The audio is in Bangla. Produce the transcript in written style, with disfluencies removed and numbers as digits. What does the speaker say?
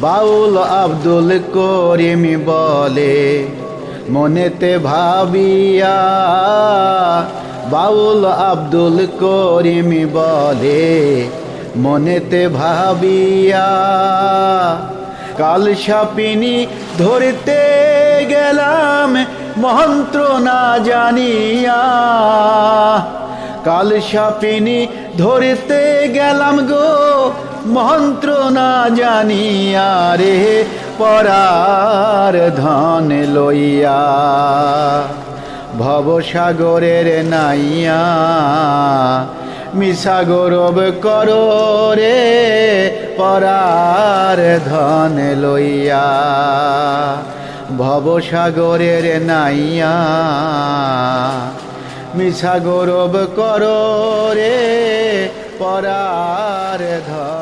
বাউল আব্দুল করিম বলে মনেতে ভাবিয়া, বাউল আব্দুল করিম বলে মনেতে ভাবিয়া, কাল সাপিনী ধরতে গেলাম মন্ত্র না জানিয়া, কাল সাপিনী ধরতে গেলাম গো মন্ত্র না জানিয়া রে, পরার ধন লইয়া ভবসাগরের নাইয়া, মিছা গৌরব করো রে পরার ধন লইয়া, ভবসাগরের নাইয়া, মিছা গৌরব করো রে পরার ধন।